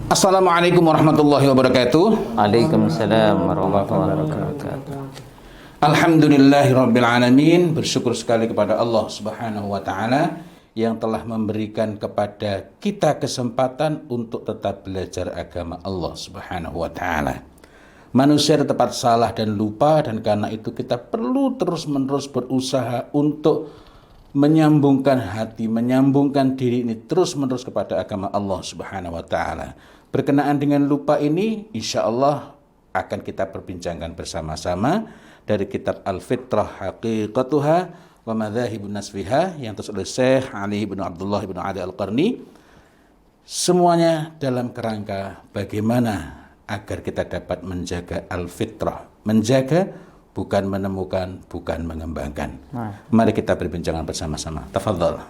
Assalamualaikum warahmatullahi wabarakatuh. Waalaikumsalam warahmatullahi wabarakatuh. Alhamdulillahirabbil alamin. Bersyukur sekali kepada Allah Subhanahu wa taala yang telah memberikan kepada kita kesempatan untuk tetap belajar agama Allah Subhanahu wa taala. Manusia tetap salah dan lupa, dan karena itu kita perlu terus-menerus berusaha untuk menyambungkan hati, menyambungkan diri ini terus-menerus kepada agama Allah Subhanahu wa taala. Berkenaan dengan lupa ini, insya Allah akan kita perbincangkan bersama-sama dari kitab Al-Fitrah Haqiqatuha wa Madzahibun Nasfiha yang ditulis oleh Syekh Ali bin Abdullah bin Ali Al-Qarni. Semuanya dalam kerangka bagaimana agar kita dapat menjaga al-fitrah, menjaga bukan menemukan, bukan mengembangkan. Mari kita berbincangan bersama-sama. Tafadhal.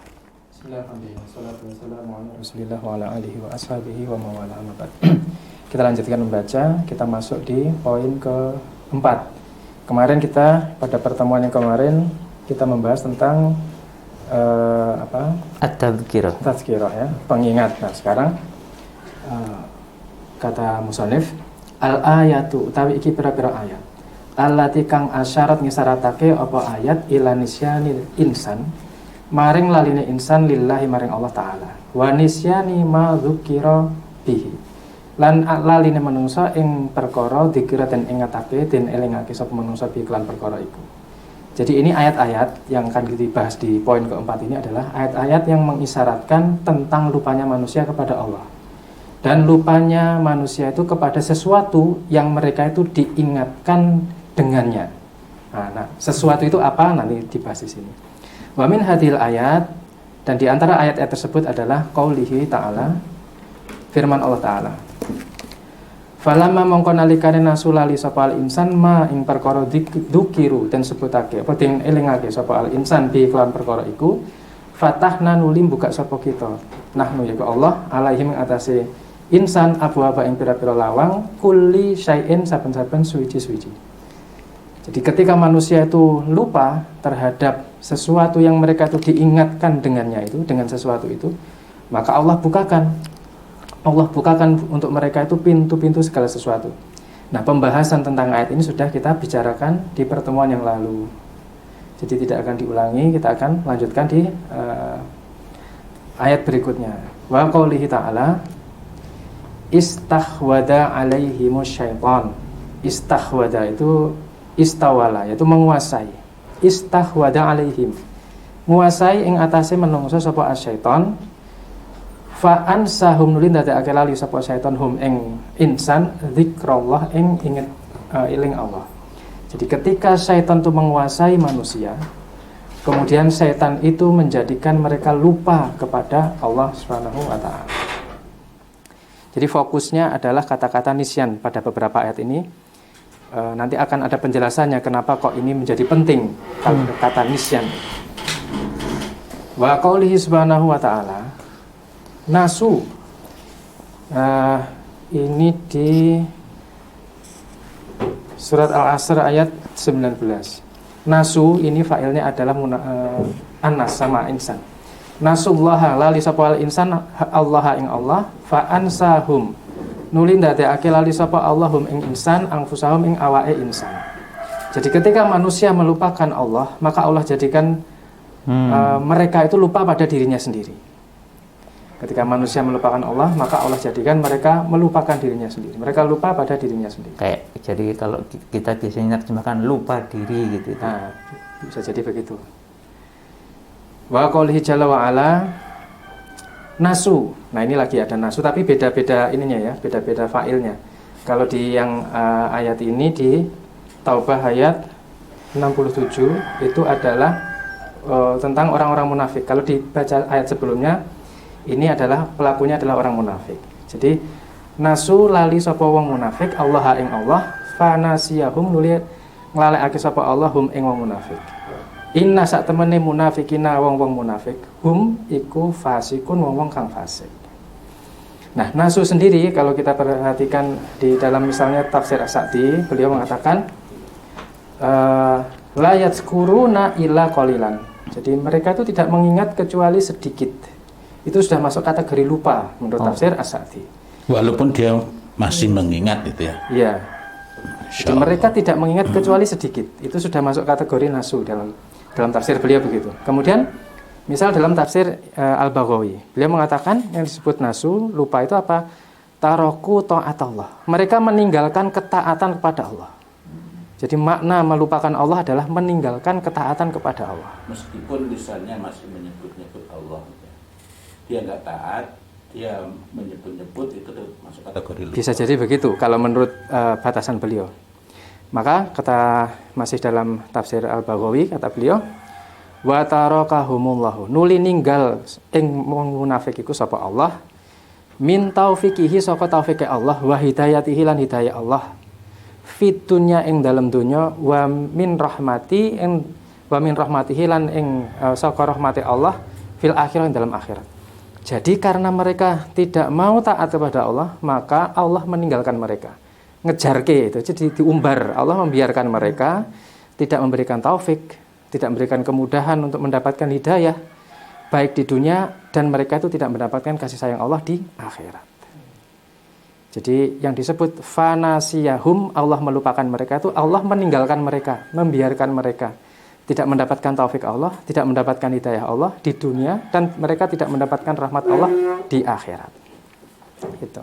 Bismillahirrahmanirrahim. Wa ala alihi wa ashabihi wa mawala. Kita lanjutkan membaca. Kita masuk di poin keempat. Kemarin kita pada pertemuan yang kemarin kita membahas tentang At-tadhkirah. Tadhkirah, ya, pengingat. Nah, sekarang kata musannif, al-ayatu utawi iki pira-pira ayat allati kang asyarat ngisaratake apa ayat ila nisyanil insan maring laline insan lillahi maring Allah taala wa nisyani ma dzukira bihi lan laline manungsa ing perkara dikira den ingatake den elingake sapa manungsa bi iklan perkara iku. Jadi ini ayat-ayat yang akan dibahas di poin keempat ini adalah ayat-ayat yang mengisyaratkan tentang lupanya manusia kepada Allah dan lupanya manusia itu kepada sesuatu yang mereka itu diingatkan dengannya. Nah, sesuatu itu apa? Nanti dibahas di sini. Wa min hadhil ayat, dan di antara ayat-ayat tersebut adalah qaulihi ta'ala, firman Allah taala. Falamma mongko nalikane nasulali sapa al insan ma ing perkara dukiru den sebutake apa den elingake sapa al insan bi kelan perkara iku fatahna nulim buka sapa kita nahnu ya Allah alaihim atase insan abu-aba ing pira-pira lawang kulli syai'in saben-saben suci-suci. Jadi ketika manusia itu lupa terhadap sesuatu yang mereka itu diingatkan dengannya itu, dengan sesuatu itu, maka Allah bukakan untuk mereka itu pintu-pintu segala sesuatu. Nah, pembahasan tentang ayat ini sudah kita bicarakan di pertemuan yang lalu. Jadi tidak akan diulangi, kita akan lanjutkan di ayat berikutnya. Wa qaulihi ta'ala istahwada alaihimus syaitan. Istahwada itu istawala, yaitu menguasai. Istahwada alaihim, nguasai ing atase menungso sapa asyaiton. Fa ansahum nulin dadekake lali sapa syaiton hum ing insan zikrullah ing inget eling Allah. Jadi ketika syaitan itu menguasai manusia, kemudian syaitan itu menjadikan mereka lupa kepada Allah Subhanahu wa taala. Jadi fokusnya adalah kata-kata nisyan pada beberapa ayat ini. Nanti akan ada penjelasannya kenapa kok ini menjadi penting kata nisyan. Wa qaulihi subhanahu wa ta'ala nasu. Ini di surat Al-Asr ayat 19. Nasu ini fa'ilnya adalah anas sama insan. Nasullaha lali sapa al insan Allah ing Allah fa ansahum nuli ndadekake lali sapa Allahum ing insan angfusahum ing awake insan. Jadi ketika manusia melupakan Allah, maka Allah jadikan mereka itu lupa pada dirinya sendiri. Ketika manusia melupakan Allah, maka Allah jadikan mereka melupakan dirinya sendiri. Mereka lupa pada dirinya sendiri. Kayak jadi kalau kita biasanya terjemahkan lupa diri gitu. Nah, bisa jadi begitu. Wa qaulihi jalla wa ala nasu. Nah, ini lagi ada nasu tapi beda-beda ininya ya, beda-beda failnya. Kalau di yang ayat ini di Taubah ayat 67 itu adalah tentang orang-orang munafik. Kalau dibaca ayat sebelumnya ini adalah pelakunya adalah orang munafik. Jadi nasu lali sapa wong munafik Allah ing Allah fanasiyahum nuli nglalekake sapa Allah hum ing wong munafik. Inna sak temene munafikina wong-wong munafik hum iku fasikun wong-wong kang fasik. Nah, nasu sendiri kalau kita perhatikan di dalam misalnya tafsir As-Sa'di, beliau mengatakan la yadhkuruna illa qalilan. Jadi mereka itu tidak mengingat kecuali sedikit. Itu sudah masuk kategori lupa menurut tafsir As-Sa'di. Walaupun dia masih mengingat itu ya. Iya. Insya Jadi mereka tidak mengingat kecuali sedikit. Itu sudah masuk kategori nasu dalam tafsir beliau begitu. Kemudian misal dalam tafsir Al-Baghawi, beliau mengatakan yang disebut nasu, lupa itu apa? Taroku ta'atallah. Mereka meninggalkan ketaatan kepada Allah. Jadi makna melupakan Allah adalah meninggalkan ketaatan kepada Allah. Meskipun lisannya masih menyebut-nyebut Allah, dia nggak taat, dia menyebut-nyebut, itu masuk kategori lupa. Bisa jadi begitu kalau menurut batasan beliau. Maka kata masih dalam tafsir Al-Baghawi, kata beliau, wa tarakahumullahu, nuli ninggal ing munafik iku sapa Allah, min taufiqihi saka taufike Allah, wa hidayatihi lan hidayah Allah, fit dunya ing dalam dunya, wa min rahmatihi lan ing saka rahmati Allah, fil akhirah ing dalam akhirat. Jadi karena mereka tidak mau taat kepada Allah, maka Allah meninggalkan mereka. Ngejarke itu, jadi diumbar. Allah membiarkan mereka, tidak memberikan taufik, tidak memberikan kemudahan untuk mendapatkan hidayah, baik di dunia, dan mereka itu tidak mendapatkan kasih sayang Allah di akhirat. Jadi yang disebut fanasiyahum, Allah melupakan mereka, itu Allah meninggalkan mereka, membiarkan mereka. Tidak mendapatkan taufik Allah, tidak mendapatkan hidayah Allah di dunia, dan mereka tidak mendapatkan rahmat Allah di akhirat. Itu.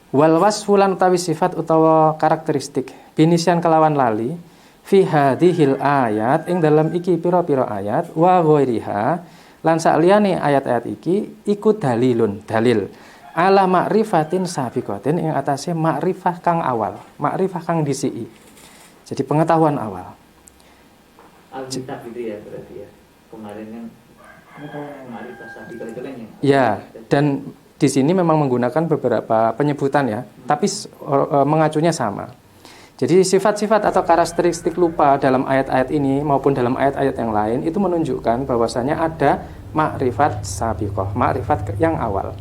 Wal wasfulan utawi sifat utawa karakteristik binisian kelawan lali fi hadhil ayat ing dalam iki pira-pira ayat wa ghairiha lan saliyane ayat-ayat iki iku dalil ala ma'rifatin sabiqatin ing atase makrifah kang awal, makrifah kang disiki. Jadi pengetahuan awal. Alkitab itu ya berarti ya. Kemarin yang makrifah sabiqah itu kan ya. Ya, dan di sini memang menggunakan beberapa penyebutan ya, tapi mengacunya sama. Jadi sifat-sifat atau karakteristik lupa dalam ayat-ayat ini maupun dalam ayat-ayat yang lain itu menunjukkan bahwasanya ada makrifat sabiqah, makrifat yang awal.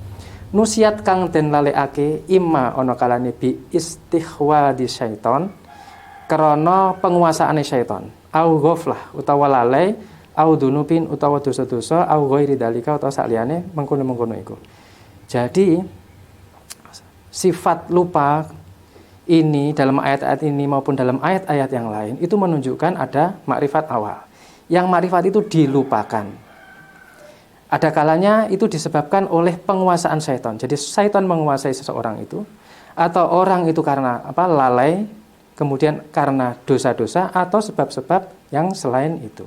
Nusiat kang den lalekake imma ana kalane bi istihwadi syaiton, karena penguasaane syaiton, au ghaflah utawa lalai, au dunubin utawa dosa-dosa, au ghairi dalika utawa saliyane mengkono-mengkono iku. Jadi sifat lupa ini dalam ayat-ayat ini maupun dalam ayat-ayat yang lain itu menunjukkan ada makrifat awal. Yang makrifat itu dilupakan. Ada kalanya itu disebabkan oleh penguasaan syaitan. Jadi syaitan menguasai seseorang itu, atau orang itu karena lalai, kemudian karena dosa-dosa atau sebab-sebab yang selain itu.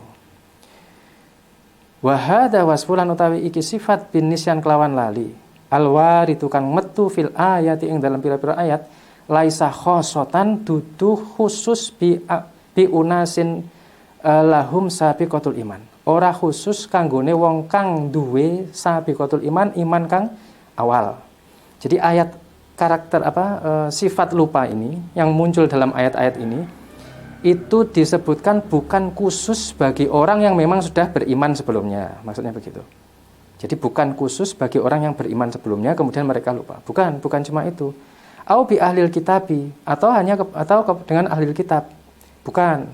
Wa hadza wasfulan utawi iki sifat bin nisyan kelawan lali. Alwaritu kang metu fil ayati ing dalam pira-pira ayat laisa khosotan dudu khusus bi unasin lahum sabiqatul iman. Ora khusus kanggone wong kang duwe sabiqatul iman, iman kang awal. Jadi ayat karakter sifat lupa ini yang muncul dalam ayat-ayat ini itu disebutkan bukan khusus bagi orang yang memang sudah beriman sebelumnya, maksudnya begitu. Jadi bukan khusus bagi orang yang beriman sebelumnya kemudian mereka lupa. Bukan cuma itu. Au bi ahlil kitabi atau dengan ahlil kitab. Bukan.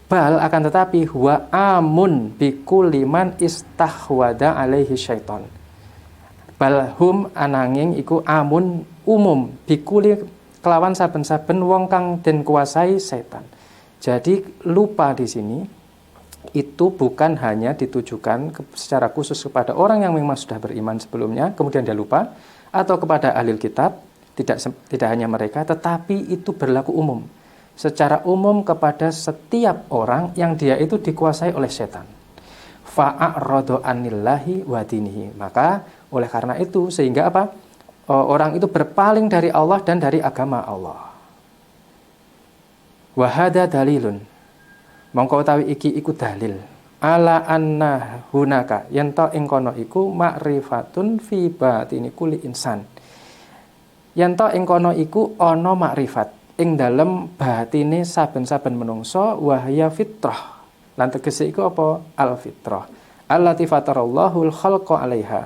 Bal akan tetapi huwa amun bi kulli man istahwada alaihi syaiton. Balhum ananging iku amun umum bikuli kelawan saben-saben wong kang den kuasai setan. Jadi lupa di sini itu bukan hanya ditujukan secara khusus kepada orang yang memang sudah beriman sebelumnya kemudian dia lupa, atau kepada ahli kitab, tidak hanya mereka, tetapi itu berlaku umum. Secara umum kepada setiap orang yang dia itu dikuasai oleh setan. Fa'a'radu anillahi wa dinihi. Maka oleh karena itu sehingga orang itu berpaling dari Allah dan dari agama Allah. Wa hadza dalilun. Mongko utawi iki iku dalil ala anna hunaka yen ta ing kono iku ma'rifatun fi batini kulli insan. Yen ta ing kono iku ana makrifat ing dalem batine saben-saben menungso wahya fitrah. Lan tegese iku apa? Al fitrah. Allati fatarallahu al khalqa 'alaiha.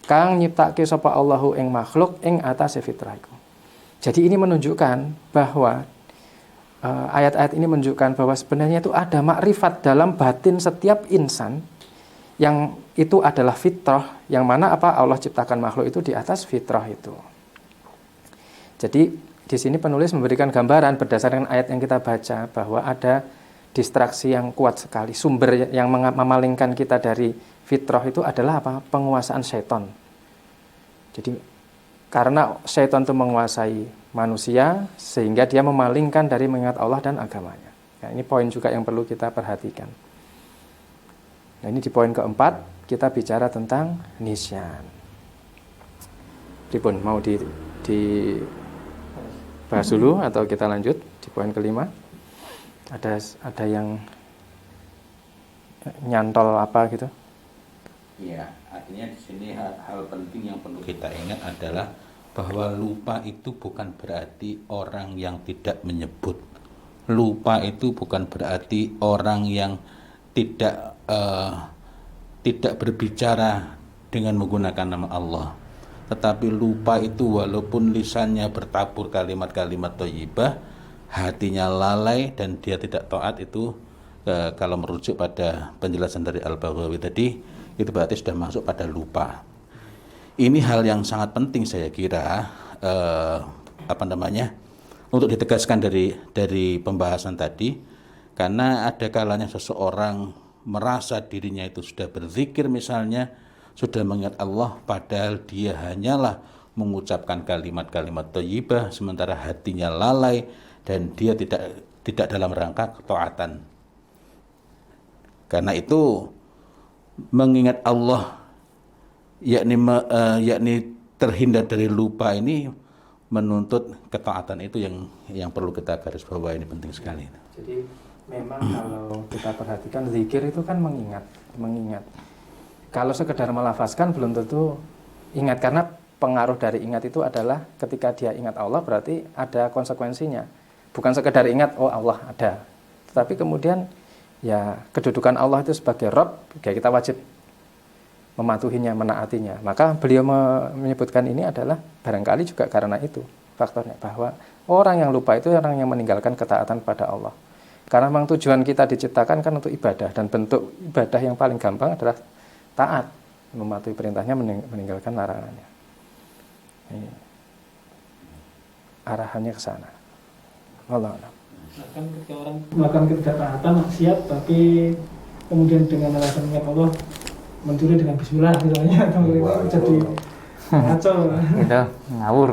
Kang nyiptake sapa Allahu ing makhluk ing atase fitrah iku. Jadi ini menunjukkan bahwa ayat-ayat ini menunjukkan bahwa sebenarnya itu ada makrifat dalam batin setiap insan yang itu adalah fitrah, yang mana apa Allah ciptakan makhluk itu di atas fitrah itu. Jadi di sini penulis memberikan gambaran berdasarkan ayat yang kita baca bahwa ada distraksi yang kuat sekali. Sumber yang memalingkan kita dari fitrah itu adalah apa? Penguasaan syaitan. Jadi karena syaitan itu menguasai manusia sehingga dia memalingkan dari mengingat Allah dan agamanya. Nah, ini poin juga yang perlu kita perhatikan. Nah, ini di poin keempat kita bicara tentang nisyan. Pripun, mau dibahas dulu atau kita lanjut di poin kelima? Ada yang nyantol apa gitu? Iya, artinya di sini hal penting yang perlu kita ingat adalah bahwa lupa itu bukan berarti orang yang tidak menyebut. Lupa itu bukan berarti orang yang tidak berbicara dengan menggunakan nama Allah. Tetapi lupa itu walaupun lisannya bertabur kalimat-kalimat thayyibah, hatinya lalai dan dia tidak taat, itu kalau merujuk pada penjelasan dari Al-Baghawi tadi, itu berarti sudah masuk pada lupa. Ini hal yang sangat penting saya kira untuk ditegaskan dari pembahasan tadi, karena ada kalanya seseorang merasa dirinya itu sudah berzikir misalnya, sudah mengingat Allah, padahal dia hanyalah mengucapkan kalimat-kalimat thayyibah sementara hatinya lalai dan dia tidak dalam rangka ketaatan. Karena itu mengingat Allah yakni terhindar dari lupa ini menuntut ketaatan, itu yang perlu kita garis bawahi, ini penting sekali. Jadi memang kalau kita perhatikan zikir itu kan mengingat. Kalau sekedar melafazkan belum tentu ingat, karena pengaruh dari ingat itu adalah ketika dia ingat Allah berarti ada konsekuensinya. Bukan sekedar ingat oh Allah ada, tetapi kemudian ya kedudukan Allah itu sebagai Rabb, ya kita wajib mematuhinya, menaatinya. Maka beliau menyebutkan ini adalah barangkali juga karena itu faktornya, bahwa orang yang lupa itu orang yang meninggalkan ketaatan pada Allah. Karena memang tujuan kita diciptakan kan untuk ibadah, dan bentuk ibadah yang paling gampang adalah taat, mematuhi perintahnya, meninggalkan larangannya. Ini arahannya ke sana. Wallahu a'lam. Bahkan ketika orang melakukan ketaatan maksiat tapi kemudian dengan alasan ingat Allah mencuri dengan bismillah misalnya, atau jadi ngaco. Itu ngawur.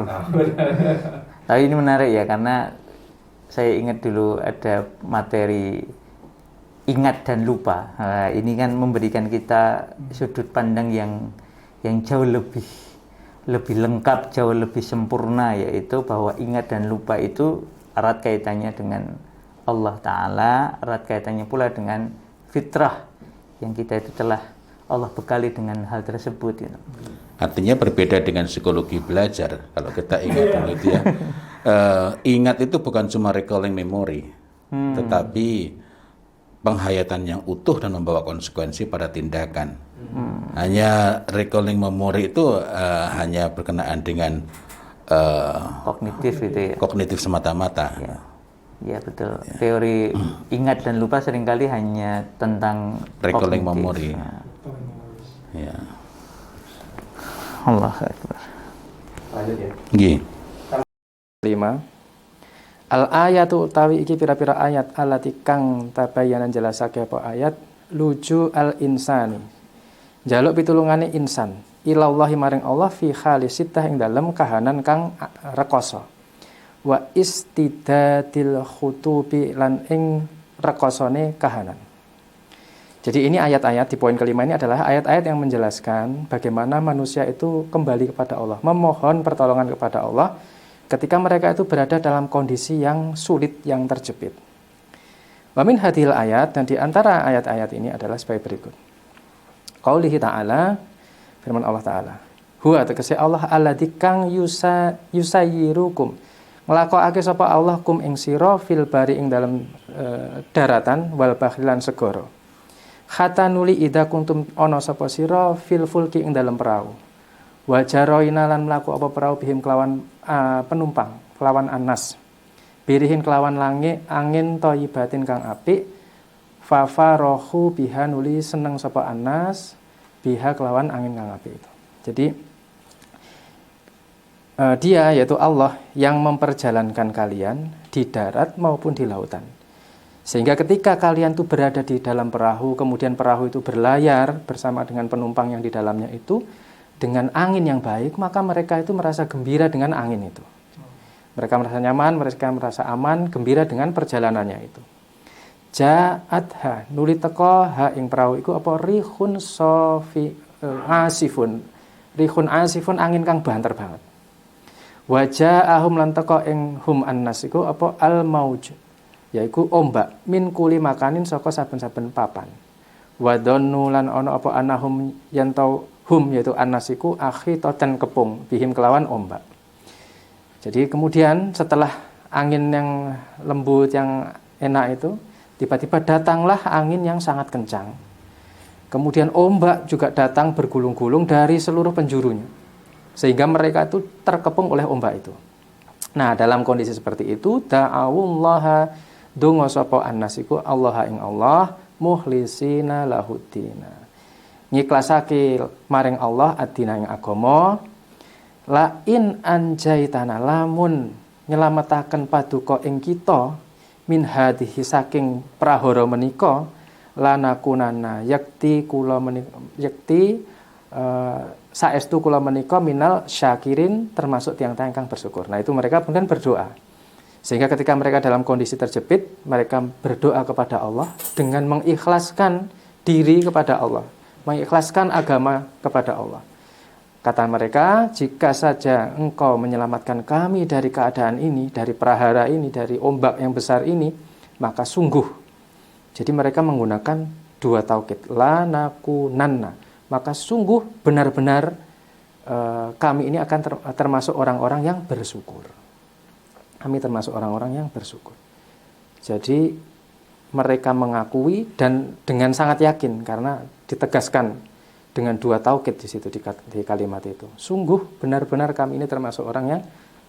Tapi ini menarik ya, karena saya ingat dulu ada materi ingat dan lupa. Nah, ini kan memberikan kita sudut pandang yang jauh lebih lengkap, jauh lebih sempurna, yaitu bahwa ingat dan lupa itu erat kaitannya dengan Allah Ta'ala, erat kaitannya pula dengan fitrah yang kita itu telah Allah bekali dengan hal tersebut. Artinya berbeda dengan psikologi belajar. Kalau kita ingat dulu itu ya, ingat itu bukan cuma recalling memory, tetapi penghayatan yang utuh dan membawa konsekuensi pada tindakan. Hanya recalling memory itu hanya berkenaan dengan kognitif itu ya. Kognitif semata-mata. Ya betul. Teori ingat dan lupa seringkali hanya tentang recalling kognitif. memory. Ya. Allah Akbar. Lanjut ya. Nggih. 5. Al-ayatu utawi iki pira-pira ayat allati kang tabayanan jelasake apa ayat luju al-insani. Njaluk pitulungane insan ilallahi maring Allah fi khalisitah ing dalem kahanan kang rekoso. Wa istidadil khutubi lan ing rekosone kahanan. Jadi ini ayat-ayat di poin kelima ini adalah ayat-ayat yang menjelaskan bagaimana manusia itu kembali kepada Allah, memohon pertolongan kepada Allah ketika mereka itu berada dalam kondisi yang sulit, yang terjepit. Wa min hadhil ayat, dan di antara ayat-ayat ini adalah sebagai berikut. Qaulihi ta'ala, firman Allah Ta'ala, huwa tegese Allah alladzi kang yusayyirukum, nglakokake sapa Allah kum ing sira fil bari ing dalam daratan wal bahri lan segara. Kata nuli ida kuntum ono sapa sira fil fulki ing dalam perahu. Wa jaroina lan mlaku apa perahu bihim kelawan penumpang, kelawan anas. Birihin kelawan langi angin thayyibatin kang apik. Fafarohu biha nuli seneng sapa anas biha kelawan angin kang apik itu. Jadi dia yaitu Allah yang memperjalankan kalian di darat maupun di lautan. Sehingga ketika kalian tuh berada di dalam perahu, kemudian perahu itu berlayar bersama dengan penumpang yang di dalamnya itu dengan angin yang baik, maka mereka itu merasa gembira dengan angin itu. Mereka merasa nyaman, mereka merasa aman, gembira dengan perjalanannya itu. Ja'atha nuli teko ha ing perahu iku apa rihun asifun. Rihun asifun angin kang banter banget. Waja'ahum lan teko ing hum annas iku apa al mauj, yaiku ombak min kuli makanin saka saben-saben papan. Wadonnu lan ana apa anahum yen hum yaitu annas iku akhitatan kepung bihim kelawan ombak. Jadi kemudian setelah angin yang lembut yang enak itu, tiba-tiba datanglah angin yang sangat kencang. Kemudian ombak juga datang bergulung-gulung dari seluruh penjurunya. Sehingga mereka itu terkepung oleh ombak itu. Nah, dalam kondisi seperti itu, da'awullaha donga sapa annas iku Allah ing Allah mukhlisina lahuddina. Ngiklasake maring Allah adina ing agama. La in anjaitana lamun nyelametaken paduka ing kita min hadhihi saking prahara menika lanakunana yakti kula menika saestu kula menika minal syakirin termasuk tiang-tiang kang bersyukur. Nah, itu mereka kemudian berdoa. Sehingga ketika mereka dalam kondisi terjepit, mereka berdoa kepada Allah dengan mengikhlaskan diri kepada Allah, mengikhlaskan agama kepada Allah. Kata mereka, jika saja engkau menyelamatkan kami dari keadaan ini, dari prahara ini, dari ombak yang besar ini, maka sungguh. Jadi mereka menggunakan dua taukid, la nakunanna. Maka sungguh benar-benar kami ini akan termasuk orang-orang yang bersyukur. Kami termasuk orang-orang yang bersyukur. Jadi mereka mengakui dan dengan sangat yakin karena ditegaskan dengan dua taukid di situ di kalimat itu. Sungguh benar-benar kami ini termasuk orang yang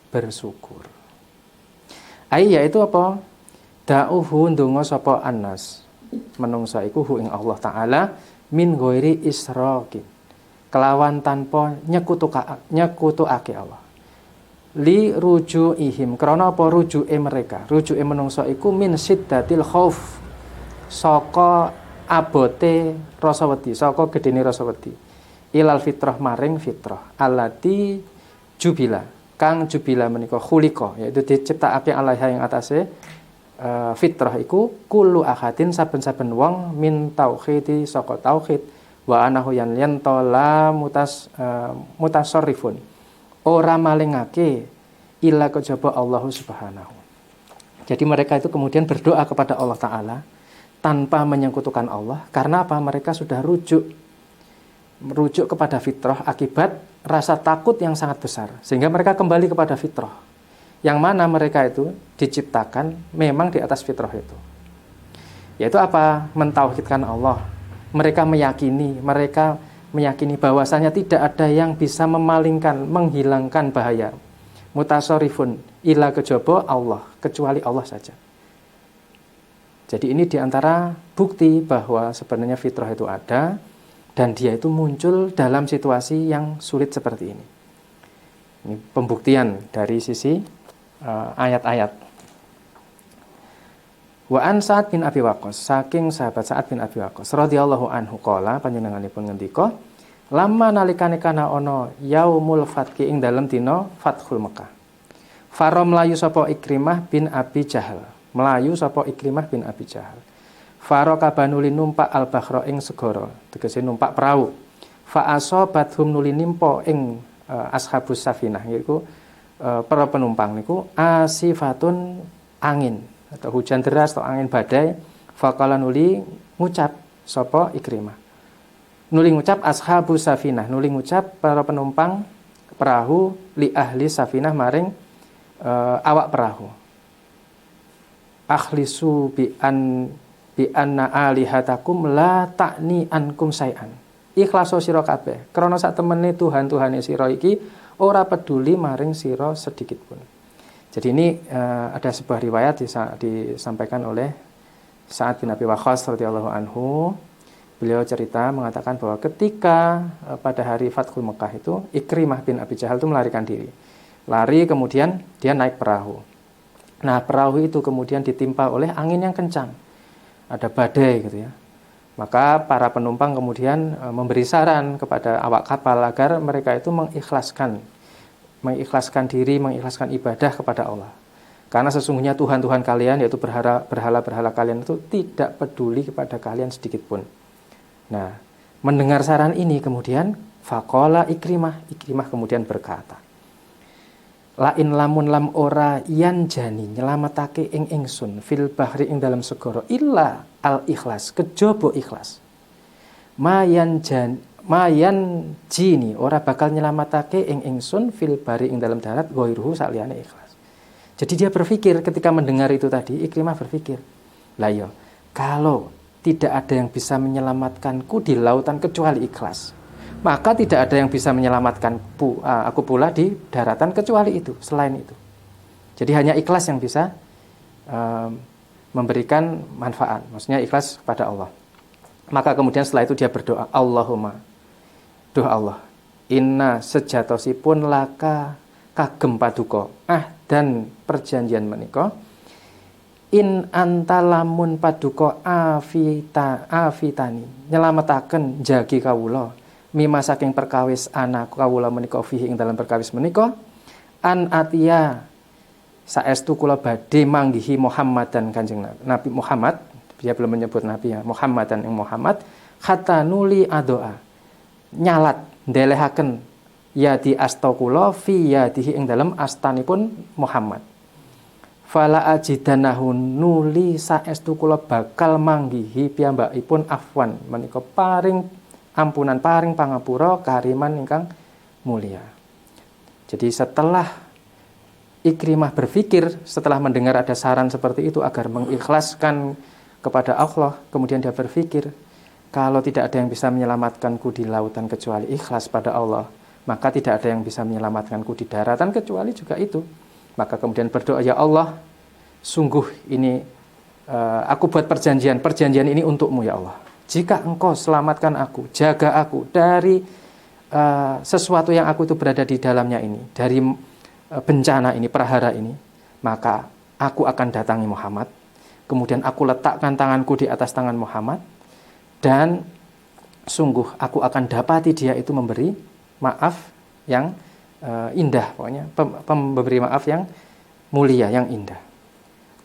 bersyukur. Yaitu apa? Da'uhu ndonga sapa annas. Menungsa iku hu ing Allah taala min ghairi israqin. Kelawan tanpa nyekutukake Allah. Li rujuihim krana apa rujuke mereka? Rujuke menungsa iku min siddatil khauf. Saka abote rasa wedi, saka gedene rasa wedi. Ilal fitrah maring fitrah. Allati jubila, kang jubila menika khulika, yaitu diciptakake alaiha ing atase fitrah iku kullu ahadin saben-saben wong min tauhidi saka tauhid wa anahu yan yanto la mutasarrifun. Ora malingake illa kejaba Allah Subhanahu. Jadi mereka itu kemudian berdoa kepada Allah Ta'ala tanpa menyekutukan Allah. Karena apa? Mereka sudah rujuk kepada fitrah akibat rasa takut yang sangat besar. Sehingga mereka kembali kepada fitrah. Yang mana mereka itu diciptakan memang di atas fitrah itu. Yaitu apa? Mentauhidkan Allah. Mereka meyakini bahwasanya tidak ada yang bisa memalingkan, menghilangkan bahaya. Mutasarrifun ila kejaba Allah, kecuali Allah saja. Jadi ini diantara bukti bahwa sebenarnya fitrah itu ada dan dia itu muncul dalam situasi yang sulit seperti ini. Ini pembuktian dari sisi ayat-ayat. Wa an Sa'ad bin Abi Waqqas, saking sahabat Sa'ad bin Abi Waqqas radhiyallahu anhu qala panjenenganipun ngendika, lama nalikane kana ana yaumul fathi ing dalem dina Fathul Mekah. Faro mlayu sapa Ikrimah bin Abi Jahal. Melayu sapa Ikrimah bin Abi Jahal. Faro kabanuli numpak al-bahra ing segara, tegese numpak perahu. Fa asabathum nuli nimpa ing ashabus safinah, yaiku para penumpang niku asifatun angin atau hujan deras atau angin badai. Faqala nuli ngucap sapa Ikrimah. Nuli ngucap ashabus safinah, nuli ngucap para penumpang perahu li ahli safinah maring awak perahu. Akhlisu bi anna alihatakum la ta'ni ankum say'an. Ikhlaso sira kabeh krana sak temene Tuhan-tuhane sira iki ora peduli maring sira sedikit pun. Jadi ini ada sebuah riwayat disampaikan oleh Sa'ad bin Abi Waqqas radhiyallahu anhu. Beliau cerita mengatakan bahwa ketika pada hari Fathul Mekah itu Ikrimah bin Abi Jahal itu melarikan diri. Lari kemudian dia naik perahu. Nah, perahu itu kemudian ditimpa oleh angin yang kencang. Ada badai gitu ya. Maka para penumpang kemudian memberi saran kepada awak kapal agar mereka itu mengikhlaskan diri, mengikhlaskan ibadah kepada Allah. Karena sesungguhnya Tuhan-Tuhan kalian, yaitu berhala-berhala kalian itu tidak peduli kepada kalian sedikit pun. Nah, mendengar saran ini kemudian faqala Ikrimah kemudian berkata, lain lamun lam ora yan jani nyelametake ing ingsun fil bahri ing dalam segara illa al ikhlas kejaba ikhlas mayan jini ora bakal nyelametake ing ingsun fil bahri ing dalam darat ghairuhu saliyane ikhlas. Jadi dia berpikir ketika mendengar itu tadi, Ikrimah berpikir, lah ya kalau tidak ada yang bisa menyelamatkanku di lautan kecuali ikhlas, maka tidak ada yang bisa menyelamatkan aku pula di daratan kecuali itu, selain itu. Jadi hanya ikhlas yang bisa memberikan manfaat, maksudnya ikhlas kepada Allah. Maka kemudian setelah itu dia berdoa, Allahumma, doa Allah, inna sejatosipun laka kagem paduka dan perjanjian menika in antalamun paduka afitani nyelametaken jagi kawula mima saking perkawis anak kawula menika fihi ing dalam perkawis menika an atia saestu kula badhe manggihi Muhammad dan Kanjeng Nabi Muhammad, dia belum menyebut Nabi ya, Muhammad dan ing Muhammad hatta nuli adoa nyalat ndelehaken yadi asta kula fi yadihi ing dalam astanipun Muhammad. Fala ajidanahu nuli saestu kula bakal manggihi piyambakipun afwan menika paring ampunan paring pangapura kariman ingkang mulia. Jadi setelah Ikrimah berpikir, setelah mendengar ada saran seperti itu agar mengikhlaskan kepada Allah, kemudian dia berpikir, kalau tidak ada yang bisa menyelamatkanku di lautan kecuali ikhlas pada Allah, maka tidak ada yang bisa menyelamatkanku di daratan kecuali juga itu. Maka kemudian berdoa, ya Allah, sungguh ini aku buat perjanjian ini untukmu ya Allah. Jika engkau selamatkan aku, jaga aku dari sesuatu yang aku itu berada di dalamnya ini, dari bencana ini, prahara ini, maka aku akan datangi Muhammad, kemudian aku letakkan tanganku di atas tangan Muhammad, dan sungguh aku akan dapati dia itu memberi maaf yang indah, pokoknya pemberi maaf yang mulia, yang indah.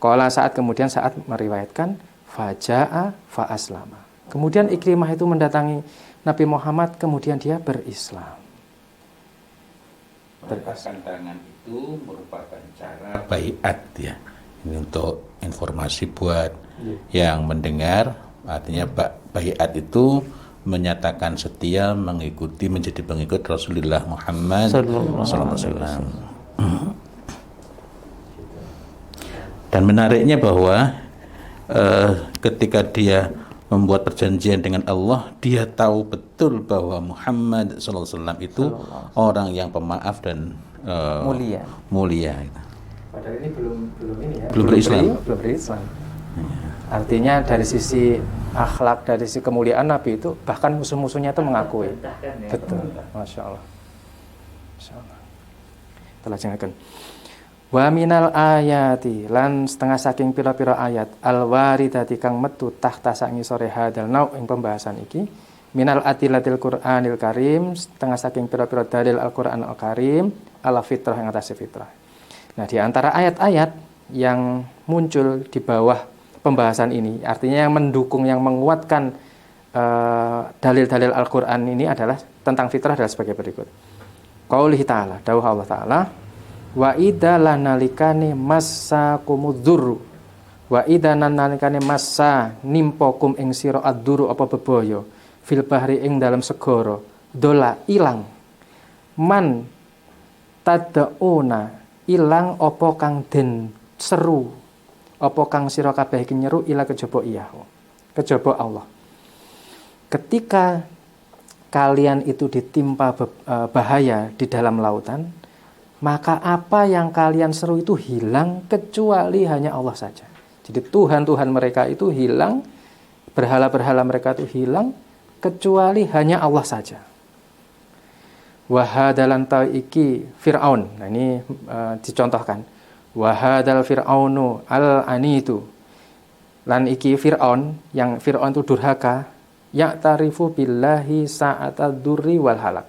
Qala saat meriwayatkan faja'a fa aslama. Kemudian Ikrimah itu mendatangi Nabi Muhammad, kemudian dia berislam. Meletakkan tangan itu merupakan cara baiat ya. Ini untuk informasi buat yang mendengar, artinya baiat itu menyatakan setia mengikuti, menjadi pengikut Rasulullah Muhammad sallallahu alaihi wasallam. Dan menariknya bahwa ketika dia membuat perjanjian dengan Allah, dia tahu betul bahwa Muhammad sallallahu alaihi wasallam itu orang yang pemaaf dan mulia. Padahal ini belum Belum berislam. Artinya dari sisi akhlak, dari sisi kemuliaan Nabi itu, bahkan musuh-musuhnya itu mengakui. Betul, Masya Allah. Masya Allah. Telah jengaken. Wa minal ayati lan setengah saking pira-pira ayat al-waridati kang metu tahta sak ngisore hadal nau ing pembahasan iki minal adilatil Qur'anil Karim, setengah saking pira-pira dalil Al-Qur'an Al-Karim ala fitrah yang atas fitrah. Nah, di antara ayat-ayat yang muncul di bawah pembahasan ini, artinya yang mendukung, yang menguatkan dalil-dalil Al-Qur'an ini adalah tentang fitrah adalah sebagai berikut. Qaulihi ta'ala, dawuh Allah Ta'ala, wa idza lanalikane massakumuddzurru wa idza lanalikane massa nimpokum ing sira ad-duru apa bebaya fil bahri ing dalam segara dola ilang man tad'una ilang apa kang den seru apa kang sira kabeh iki nyeru ila kejaba iya kejaba Allah. Ketika kalian itu ditimpa bahaya di dalam lautan, maka apa yang kalian seru itu hilang kecuali hanya Allah saja. Jadi Tuhan-Tuhan mereka itu hilang, berhala-berhala mereka itu hilang, kecuali hanya Allah saja. Wahadalan iki Fir'aun. Nah ini dicontohkan. Wahadal Fir'aunu al-anitu. Lan iki Fir'aun, yang Fir'aun itu durhaka, ya'tarifu billahi sa'ata durri wal halak.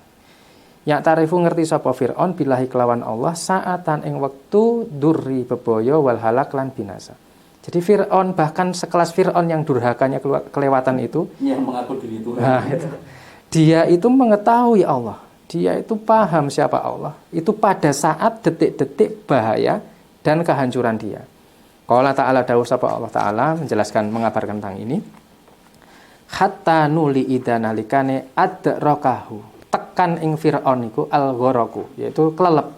Ya'tarifu ngerti sapa Fir'aun billahi kelawan Allah sa'atan ing wektu durri bebaya wal halak lan binasa. Jadi Fir'aun, bahkan sekelas Fir'aun yang durhakanya kelewatan itu, yang mengaku diri Tuhan. nah, dia itu mengetahui Allah. Dia itu paham siapa Allah. Itu pada saat detik-detik bahaya dan kehancuran dia. Qala ta'ala dawuh sapa Allah Ta'ala menjelaskan, mengabarkan tentang ini. Hatta nuli idanalikane adrakahu. Tekan ing Fir'aun iku al-gharaku, yaitu kelelep.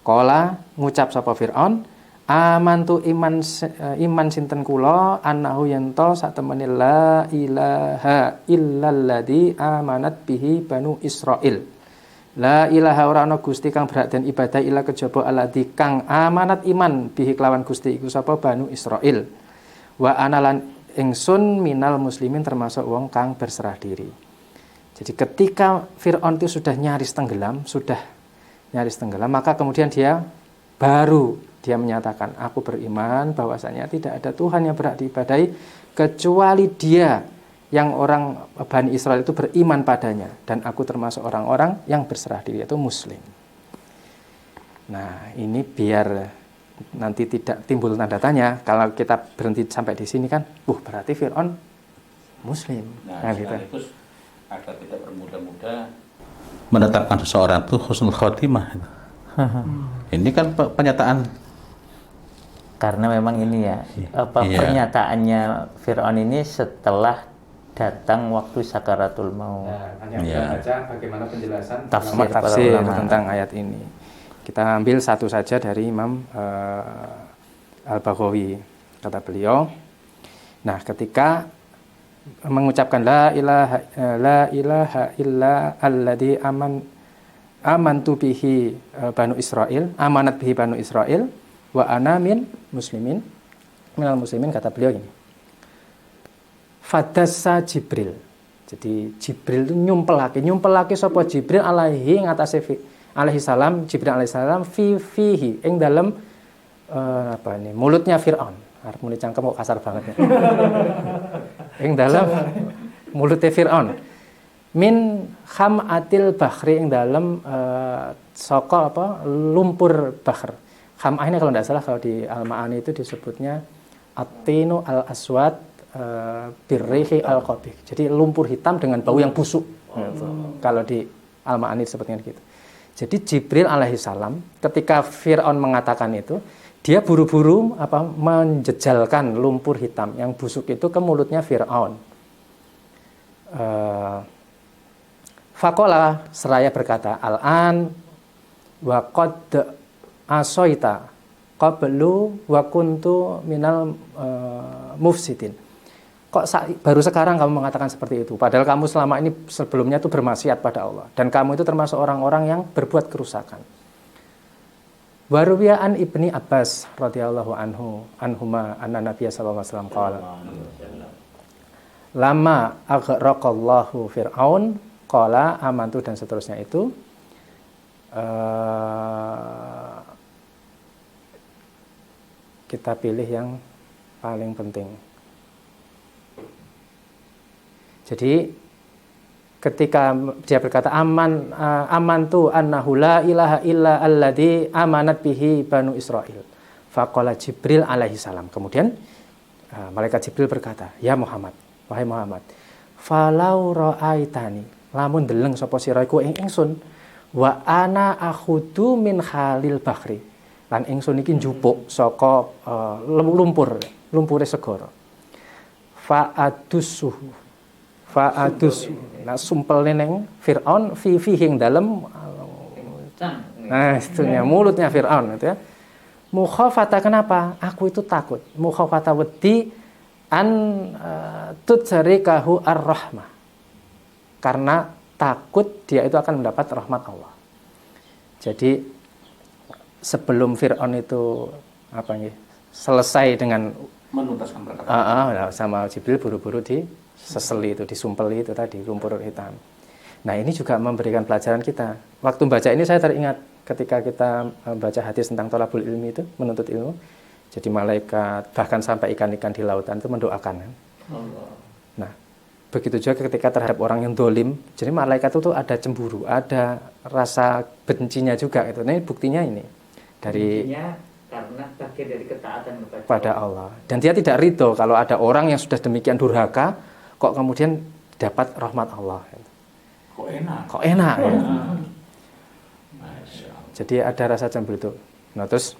Qala ngucap sapa Fir'aun, amantu iman sinten kula annahu yanto satemene la ilaha illalladzi amanat bihi banu Israil. La ilaha ora ana gusti kang berhak den ibadah illa kejaba alladzi kang amanat iman bihi kelawan gusti iku sapa banu Israil. Wa analan ingsun minal muslimin termasuk wong kang berserah diri. Jadi ketika Fir'aun itu sudah nyaris tenggelam, maka kemudian dia menyatakan, aku beriman bahwasanya tidak ada Tuhan yang berhak diibadahi kecuali Dia yang orang Bani Israel itu beriman padanya, dan aku termasuk orang-orang yang berserah diri, yaitu muslim. Nah, ini biar nanti tidak timbul tanda tanya. Kalau kita berhenti sampai di sini kan, berarti Fir'aun muslim. Nah, gitu. sekaligus agar tidak bermudah-mudah menetapkan seseorang itu husnul khotimah. Ini kan pernyataan, karena memang ini ya pernyataannya Fir'aun ini setelah datang waktu sakaratul maut. Hanya baca bagaimana penjelasan tafsir tentang ayat ini. Kita ambil satu saja dari Imam Al-Baghawi. Kata beliau, nah ketika mengucapkan la ilaha illa alladzi amantu bihi banu Israil, amanat bihi banu Israil wa ana minal muslimin, kata beliau ini. Fadassa Jibril. Jadi Jibril itu nyumpelake sapa Jibril alaihi ngatasi alaihi salam, Jibril alaihi salam fihi ing dalem mulutnya Fir'aun. Arep muni cangkem kok kasar banget ya. Ing dalem mulutnya Fir'aun. Min khamatil bahri ing dalem saka lumpur bahr. Khamah ini kalau tidak salah kalau di Al-Ma'ani itu disebutnya atinu al-aswad birrihi al-qabih. Jadi lumpur hitam dengan bau yang busuk. Kalau di Al-Ma'ani disebutnya gitu. Jadi Jibril alaihi salam ketika Fir'aun mengatakan itu, dia buru-buru menjejalkan lumpur hitam yang busuk itu ke mulutnya Fir'aun. Faqala seraya berkata, al-an wa qad asoita qablu wa kuntu minal mufsidin. Kok baru sekarang kamu mengatakan seperti itu? Padahal kamu selama ini sebelumnya itu bermaksiat pada Allah. Dan kamu itu termasuk orang-orang yang berbuat kerusakan. Waruwiya an Ibni Abbas radhiyallahu anhuma anna Nabiya sallallahu alaihi wasallam qala lama aghraqallahu Fir'aun qala amantu, dan seterusnya itu. Kita pilih yang paling penting. Jadi ketika dia berkata amantu annahu la ilaha illa alladzi amanat bihi banu Israil. Faqala Jibril alaihi salam. Kemudian malaikat Jibril berkata, "Ya Muhammad, wahai Muhammad, falau ra'aitani, lamun deleng sapa sira iku ing ingsun, wa ana akhudu min khalil bahri." Lan ingsun iki njupuk saka lumpure segara. Fa'adus nah sumpel neneng Fir'aun fihi ing dalem, nah itunya mulutnya Fir'aun itu ya. Mukhafata, kenapa? Aku itu takut. Mukhafata wedi an tutsarikahu ar-rahmah. Karena takut dia itu akan mendapat rahmat Allah. Jadi sebelum Fir'aun itu selesai dengan menuntaskan perkataan sama Jibril, buru-buru seseli itu, disumpeli itu tadi, lumpur hitam. Nah ini juga memberikan pelajaran kita. Waktu baca ini saya teringat ketika kita baca hadis tentang thalabul ilmi itu, menuntut ilmu. Jadi malaikat, bahkan sampai ikan-ikan di lautan itu mendoakan. Nah, begitu juga ketika terhadap orang yang dolim, jadi malaikat itu ada cemburu, ada rasa bencinya juga. Itu. Ini buktinya ini. Bencinya karena bagian dari ketaatan kepada Allah. Dan dia tidak ridho kalau ada orang yang sudah demikian durhaka, kok kemudian dapat rahmat Allah. Kok enak? Kok enak. Ya? Jadi ada rasa cemburu itu. Nah terus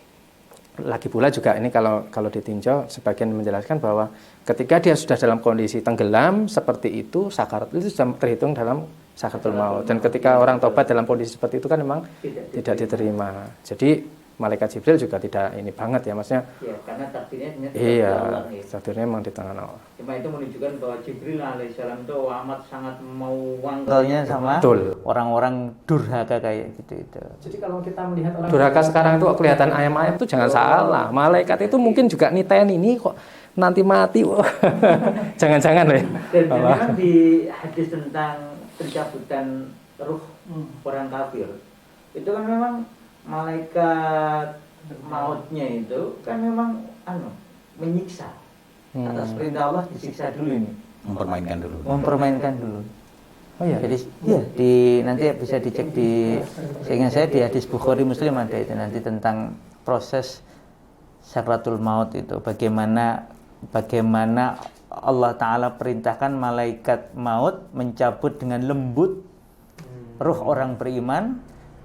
lagi pula juga ini kalau ditinjau sebagian menjelaskan bahwa ketika dia sudah dalam kondisi tenggelam seperti itu, sakarat itu sudah terhitung dalam sakaratul maut. Dan ketika orang tobat dalam kondisi seperti itu kan memang tidak diterima. Jadi malaikat Jibril juga tidak ini banget ya, maksudnya. Ya, karena takdirnya takdirnya memang di tangan Allah. Cuma itu menunjukkan bahwa Jibril alaihissalam itu amat sangat mau contohnya sama orang-orang durhaka kayak gitu itu. Jadi kalau kita melihat orang durhaka sekarang itu kelihatan ayam-ayam itu jangan salah. Malaikat itu mungkin juga niten ini kok nanti mati. Jangan-jangan ya. Dan memang di hadis tentang pencabutan ruh orang kafir itu kan memang malaikat mautnya itu kan memang menyiksa. Atas perintah Allah disiksa dulu ini. Mempermainkan dulu. Oh iya. Jadi nanti bisa dicek di seingat saya di hadis Bukhari Muslim ada itu nanti tentang proses sakratul maut itu bagaimana Allah Ta'ala perintahkan malaikat maut mencabut dengan lembut ruh orang beriman,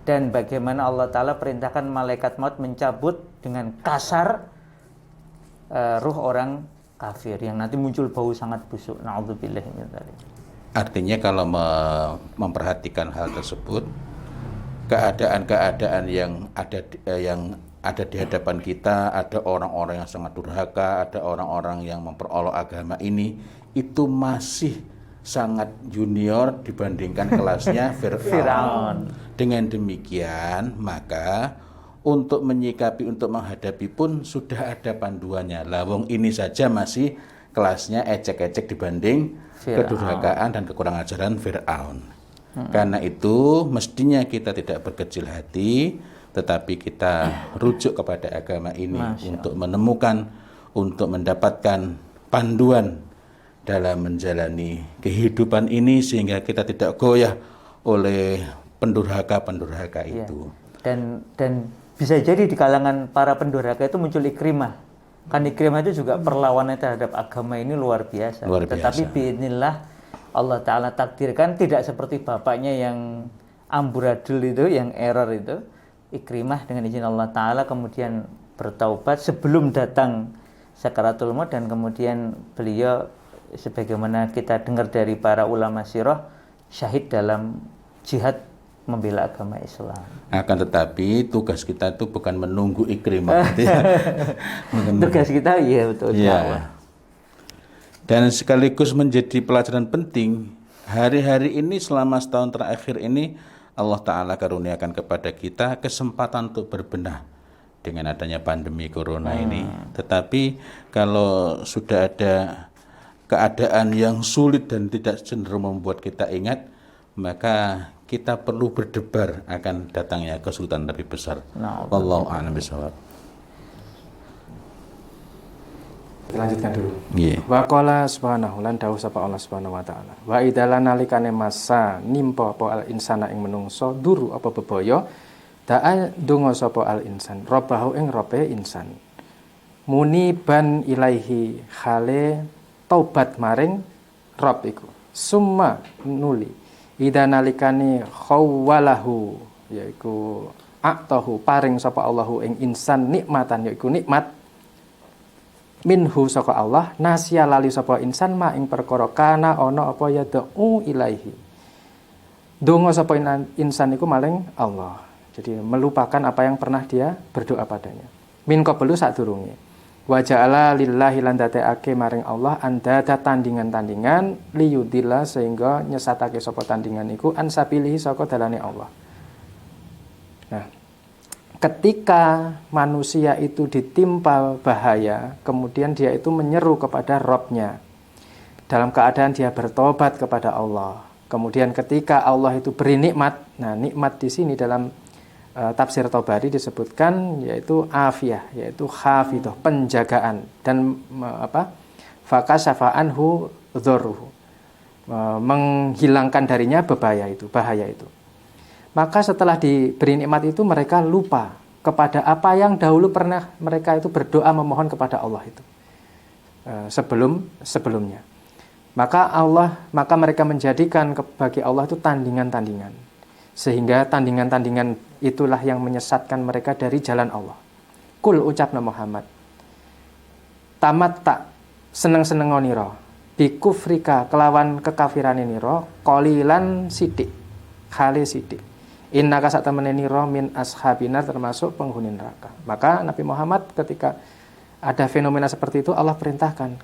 dan bagaimana Allah Ta'ala perintahkan malaikat maut mencabut dengan kasar ruh orang kafir yang nanti muncul bau sangat busuk. Na'udzubillah min dzalik. Artinya kalau memperhatikan hal tersebut, keadaan-keadaan yang ada di hadapan kita, ada orang-orang yang sangat durhaka, ada orang-orang yang memperolok agama ini, itu masih sangat junior dibandingkan kelasnya Fir'aun. Dengan demikian, maka untuk menyikapi, untuk menghadapi pun sudah ada panduannya. Lawong ini saja masih kelasnya ecek-ecek dibanding kedurhakaan dan kekurang ajaran Fir'aun. Karena itu mestinya kita tidak berkecil hati, tetapi kita rujuk kepada agama ini untuk menemukan, untuk mendapatkan panduan dalam menjalani kehidupan ini sehingga kita tidak goyah oleh pendurhaka itu. Dan bisa jadi di kalangan para pendurhaka itu muncul Ikrimah. Kan Ikrimah itu juga perlawanan terhadap agama ini luar biasa. Tetapi biidznillah Allah Ta'ala takdirkan tidak seperti bapaknya yang amburadul itu, yang error itu. Ikrimah dengan izin Allah Ta'ala kemudian bertaubat sebelum datang sakaratul maut, dan kemudian beliau sebagaimana kita dengar dari para ulama sirah syahid dalam jihad membela agama Islam. Akan tetapi tugas kita itu bukan menunggu Ikrimah. Tugas kita iya betul. Ya. Dan sekaligus menjadi pelajaran penting, hari-hari ini selama setahun terakhir ini Allah Ta'ala karuniakan kepada kita kesempatan untuk berbenah dengan adanya pandemi corona ini. Tetapi kalau sudah ada keadaan yang sulit dan tidak cenderung membuat kita ingat, maka kita perlu berdebar akan datangnya kesulitan lebih besar. Wallahu a'lam bishawab. Lanjutkan dulu. Wa qala subhanahu lan dawuh sapa Allah Subhanahu wa taala. Wa idza nalikane masa nimpa apa al insana ing menungso duru apa bebaya da'a donga sapa al insan rabbahu ing rabbe insan. Muniban ilaihi khale taubat maring Rabb iku. Summa nuli idza nalikane khawwalahu yaiku aktahu paring sapa Allahu ing insan nikmatan yaiku nikmat minhu saka Allah nasya lali sapa insan ma ing perkara kana ana apa yad'u ilaihi. Donga sapa insan iku maring Allah. Jadi melupakan apa yang pernah dia berdoa padanya. Min qablu sadurunge. Wa ja'ala lillahi lan dadekake maring Allah andada tandingan-tandingan liyudilla sehingga nyesatake sapa tandingan iku ansabilihi saka dalane Allah. Nah, ketika manusia itu ditimpa bahaya, kemudian dia itu menyeru kepada Rabb-nya. dalam keadaan dia bertobat kepada Allah. Kemudian ketika Allah itu beri nikmat, nah nikmat di sini dalam tafsir Tabari disebutkan yaitu afiyah, yaitu hafidhah, penjagaan, dan fakashafa anhu dzurruhu, menghilangkan darinya bahaya itu. Maka setelah diberi nikmat itu mereka lupa kepada apa yang dahulu pernah mereka itu berdoa memohon kepada Allah itu sebelumnya. Maka mereka menjadikan bagi Allah itu tandingan-tandingan, sehingga tandingan-tandingan itulah yang menyesatkan mereka dari jalan Allah. Kul ucapna Muhammad, tamat tak seneng-seneng nira bikufrika kelawan kekafiran nira qalilan sidik khali sidik innaka sak temene nira min ashabinar termasuk penghuni neraka. Maka Nabi Muhammad ketika ada fenomena seperti itu Allah perintahkan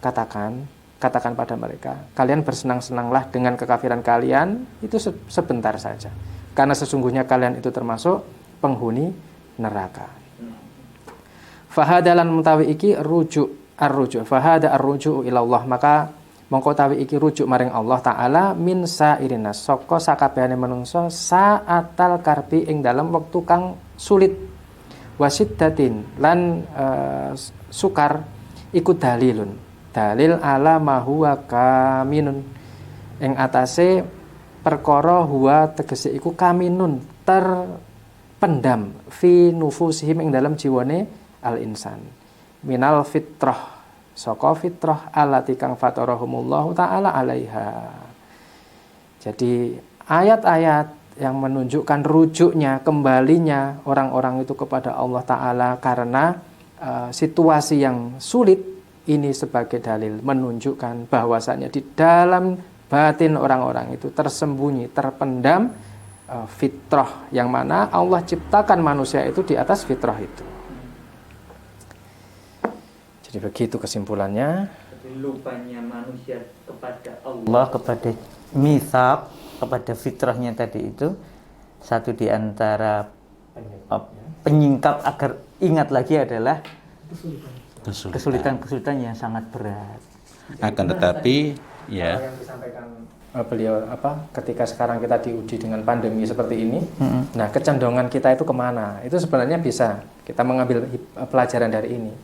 katakan pada mereka, kalian bersenang-senanglah dengan kekafiran kalian itu sebentar saja, karena sesungguhnya kalian itu termasuk penghuni neraka. Fahadalan mutawi iki rujuk fahada arruju ilallah, maka mongko tawi iki rujuk maring Allah taala min sairina saka sakabehane manungsa saatal karbi ing dalam wektu kang sulit wasiddatin lan sukar iku dalil ala ma huwa kaminun ing atase perkara huwa tegese iku kaminun terpendam fi nufusihim ing dalam jiwane al insan minal fitrah saka fitrah allati kang fatarahumullahu taala alaiha. Jadi ayat-ayat yang menunjukkan rujuknya, kembalinya orang-orang itu kepada Allah taala karena situasi yang sulit ini sebagai dalil menunjukkan bahwasanya di dalam batin orang-orang itu tersembunyi, terpendam fitrah, yang mana Allah ciptakan manusia itu di atas fitrah itu. Jadi begitu kesimpulannya. Lupanya manusia kepada Allah, kepada mitsaq, kepada fitrahnya tadi itu satu di antara penyingkap agar ingat lagi adalah kesulitan yang sangat berat. Akan tetapi ya yang disampaikan beliau ketika sekarang kita diuji dengan pandemi seperti ini, nah kecenderungan kita itu kemana? Itu sebenarnya bisa kita mengambil pelajaran dari ini.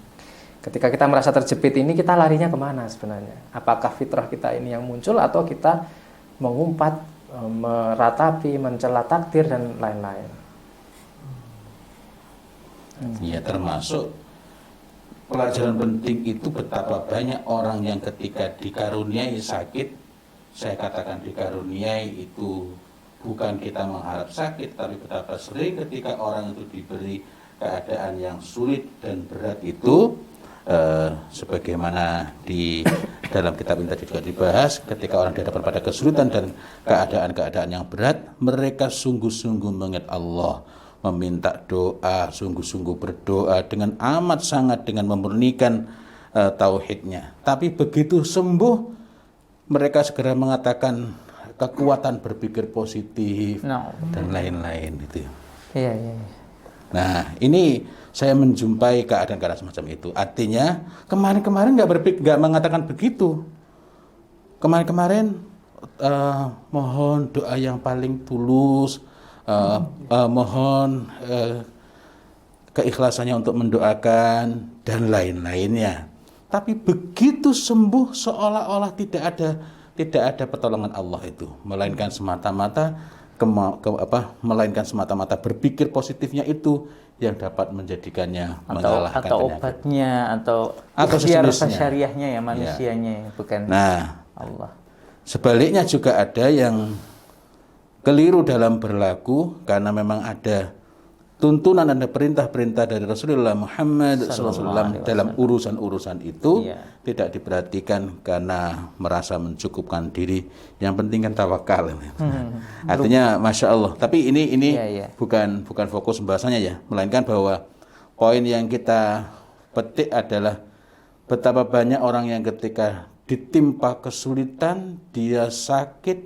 Ketika kita merasa terjepit ini, kita larinya kemana sebenarnya? Apakah fitrah kita ini yang muncul atau kita mengumpat, meratapi, mencela takdir dan lain-lain? Ya, termasuk pelajaran penting itu betapa banyak orang yang ketika dikaruniai sakit, saya katakan dikaruniai itu bukan kita mengharap sakit, tapi betapa sering ketika orang itu diberi keadaan yang sulit dan berat itu, sebagaimana di dalam kitab ini tadi juga dibahas, ketika orang dihadapkan pada kesulitan dan keadaan-keadaan yang berat, mereka sungguh-sungguh mengingat Allah, meminta doa, sungguh-sungguh berdoa dengan amat sangat, dengan memurnikan tauhidnya. Tapi begitu sembuh, mereka segera mengatakan kekuatan berpikir positif dan lain-lain itu. Iya. Nah, ini saya menjumpai keadaan-keadaan semacam itu. Artinya kemarin-kemarin nggak mengatakan begitu. Kemarin-kemarin mohon doa yang paling tulus, mohon keikhlasannya untuk mendoakan dan lain-lainnya. Tapi begitu sembuh seolah-olah tidak ada pertolongan Allah itu, melainkan semata-mata berpikir positifnya itu yang dapat menjadikannya mengalahkan atau obatnya atau syariahnya ya manusianya, bukan Allah. Sebaliknya juga ada yang keliru dalam berlaku karena memang ada tuntunan dan perintah-perintah dari Rasulullah Muhammad SAW dalam urusan-urusan itu tidak diperhatikan karena merasa mencukupkan diri. Yang penting kan tawakal. Artinya Masya Allah. Tapi ini bukan fokus pembahasannya ya, melainkan bahwa poin yang kita petik adalah betapa banyak orang yang ketika ditimpa kesulitan, dia sakit,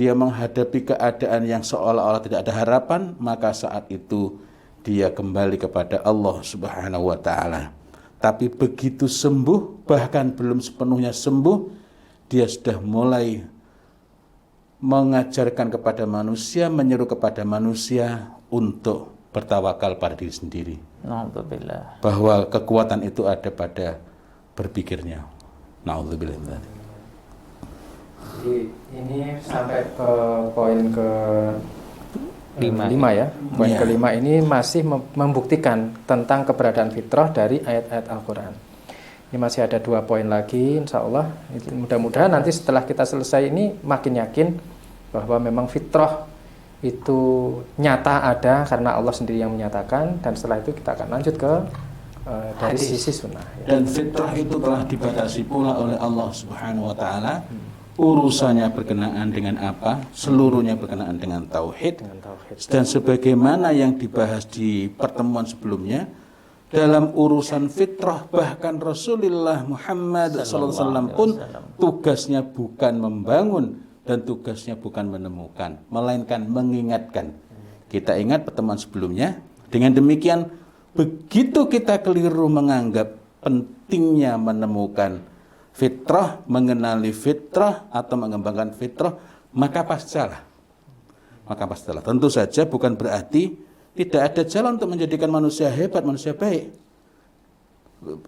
dia menghadapi keadaan yang seolah-olah tidak ada harapan, maka saat itu dia kembali kepada Allah Subhanahu wa taala. Tapi begitu sembuh, bahkan belum sepenuhnya sembuh, dia sudah mulai mengajarkan kepada manusia, menyeru kepada manusia untuk bertawakal pada diri sendiri. Alhamdulillah. Bahwa kekuatan itu ada pada berpikirnya. Na'udzubillah. Jadi ini sampai ke poin ke Lima. ya. Poin Iya. kelima ini masih membuktikan tentang keberadaan fitrah dari ayat-ayat Al-Quran. Ini masih ada 2 poin lagi, insya Allah. Mudah-mudahan nanti setelah kita selesai ini makin yakin bahwa memang fitrah itu nyata ada karena Allah sendiri yang menyatakan, dan setelah itu kita akan lanjut ke dari sisi sunnah. Dan fitrah itu telah dibatasi pula oleh Allah Subhanahu wa taala. Urusannya berkenaan dengan apa? Seluruhnya berkenaan dengan tauhid. Dan sebagaimana yang dibahas di pertemuan sebelumnya, dalam urusan fitrah bahkan Rasulullah Muhammad SAW pun tugasnya bukan membangun dan tugasnya bukan menemukan, melainkan mengingatkan. Kita ingat pertemuan sebelumnya. Dengan demikian, begitu kita keliru menganggap pentingnya menemukan fitrah, mengenali fitrah atau mengembangkan fitrah, maka pasti salah. Tentu saja bukan berarti tidak ada jalan untuk menjadikan manusia hebat, manusia baik.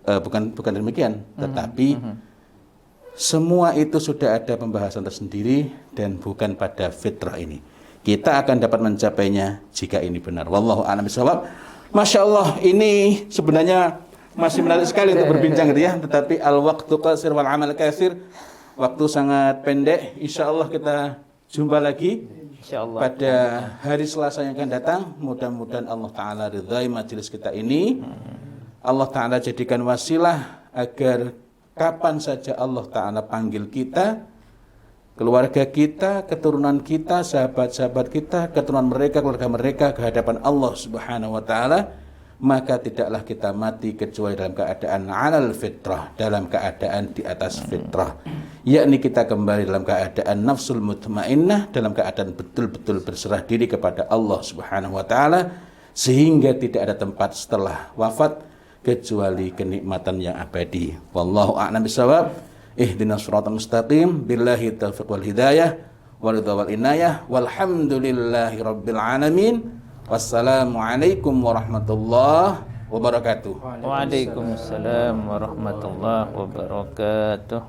Bukan demikian. Tetapi semua itu sudah ada pembahasan tersendiri dan bukan pada fitrah ini. Kita akan dapat mencapainya jika ini benar. Wallahu a'lam bishawab. Masya Allah, ini sebenarnya masih menarik sekali untuk berbincang gitu ya. Tetapi al-waqtu qasir wal amal katsir. Waktu sangat pendek. Insya Allah kita jumpa lagi Insyaallah. pada hari Selasa yang akan datang. Mudah-mudahan Allah Ta'ala ridhai majelis kita ini. Allah Ta'ala jadikan wasilah agar kapan saja Allah Ta'ala panggil kita, keluarga kita, keturunan kita, sahabat-sahabat kita, keturunan mereka, keluarga mereka ke hadapan Allah Subhanahu wa Ta'ala, maka tidaklah kita mati kecuali dalam keadaan alal fitrah, dalam keadaan di atas fitrah, yakni kita kembali dalam keadaan nafsul mutmainnah, dalam keadaan betul-betul berserah diri kepada Allah Subhanahu wa Ta'ala, sehingga tidak ada tempat setelah wafat kecuali kenikmatan yang abadi. Wallahu a'lam bishawab. Ihdinas siratal mustaqim. Billahi taufiq wal hidayah wal ridha wal inayah. Walhamdulillahi rabbil alamin. Wassalamualaikum warahmatullahi wabarakatuh. Waalaikumsalam warahmatullahi wabarakatuh.